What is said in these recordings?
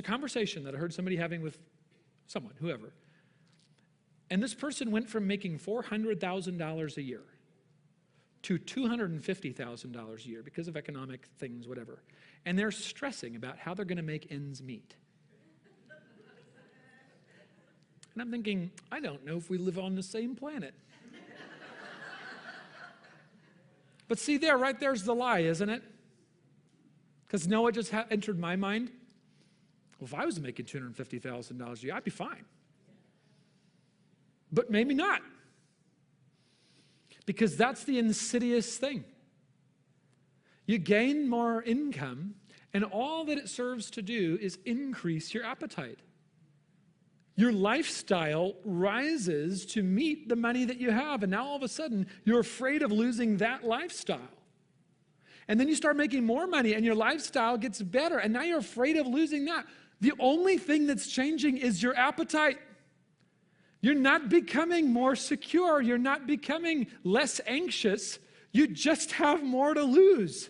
a conversation that I heard somebody having with someone, whoever. And this person went from making $400,000 a year to $250,000 a year because of economic things, whatever. And they're stressing about how they're going to make ends meet. And I'm thinking, I don't know if we live on the same planet. But see there, right there's the lie, isn't it? Because Noah just entered my mind. Well, if I was making $250,000 a year, I'd be fine. But maybe not. Because that's the insidious thing. You gain more income, and all that it serves to do is increase your appetite. Your lifestyle rises to meet the money that you have, and now all of a sudden, you're afraid of losing that lifestyle. And then you start making more money, and your lifestyle gets better, and now you're afraid of losing that. The only thing that's changing is your appetite. You're not becoming more secure. You're not becoming less anxious. You just have more to lose.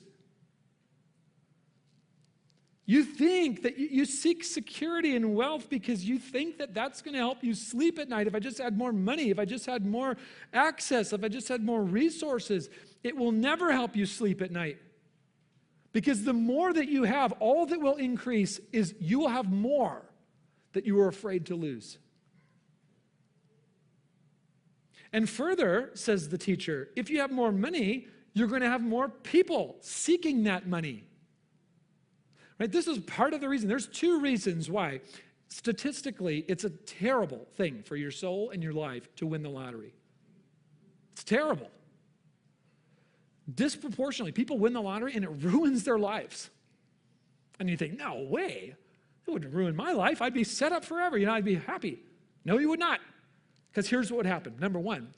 You think that you seek security and wealth because you think that that's going to help you sleep at night. If I just had more money, if I just had more access, if I just had more resources, it will never help you sleep at night. Because the more that you have, all that will increase is you will have more that you were afraid to lose. And further, says the teacher, if you have more money, you're going to have more people seeking that money. Right? This is part of the reason. There's two reasons why. Statistically, it's a terrible thing for your soul and your life to win the lottery. It's terrible. Disproportionately, people win the lottery and it ruins their lives. And you think, no way. It wouldn't ruin my life. I'd be set up forever. I'd be happy. No, you would not. Because here's what would happen. Number one,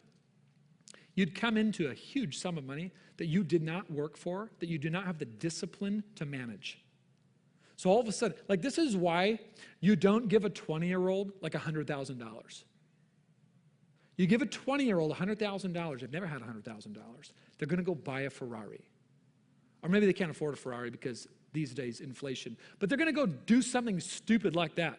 you'd come into a huge sum of money that you did not work for, that you do not have the discipline to manage. So all of a sudden, like this is why you don't give a 20-year-old like $100,000. You give a 20-year-old $100,000, they've never had $100,000, they're going to go buy a Ferrari. Or maybe they can't afford a Ferrari because these days inflation, but they're going to go do something stupid like that.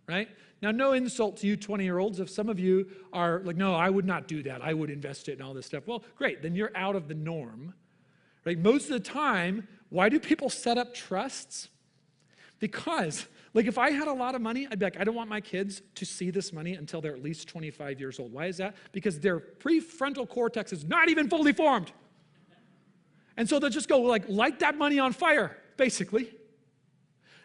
Right? Now, no insult to you 20-year-olds. If some of you are like, no, I would not do that. I would invest it and all this stuff. Well, great. Then you're out of the norm. Right? Most of the time, why do people set up trusts? Because, like, if I had a lot of money, I'd be like, I don't want my kids to see this money until they're at least 25 years old. Why is that? Because their prefrontal cortex is not even fully formed. And so they'll just go, like, light that money on fire, basically.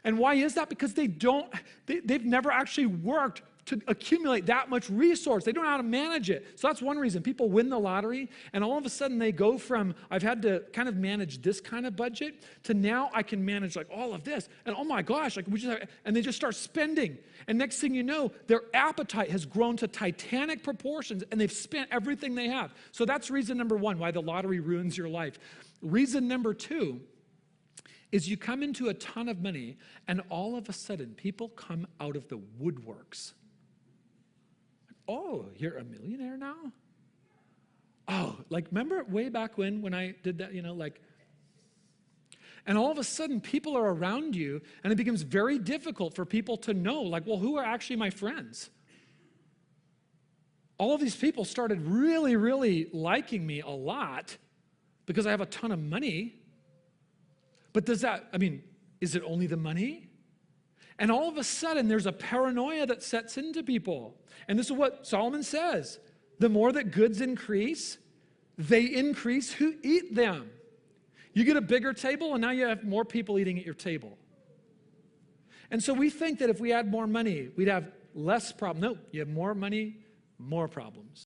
And why is that? Because they've never actually worked to accumulate that much resource. They don't know how to manage it. So that's one reason. People win the lottery, and all of a sudden they go from, I've had to kind of manage this kind of budget, to now I can manage like all of this. And oh my gosh, like and they just start spending. And next thing you know, their appetite has grown to titanic proportions, and they've spent everything they have. So that's reason number one, why the lottery ruins your life. Reason number two is you come into a ton of money, and all of a sudden, people come out of the woodworks. Oh, you're a millionaire now? Oh, like remember way back when I did that, and all of a sudden, people are around you, and it becomes very difficult for people to know, like, well, who are actually my friends? All of these people started really, really liking me a lot because I have a ton of money. But is it only the money? And all of a sudden, there's a paranoia that sets into people. And this is what Solomon says. The more that goods increase, they increase who eat them. You get a bigger table, and now you have more people eating at your table. And so we think that if we had more money, we'd have less problems. No, you have more money, more problems.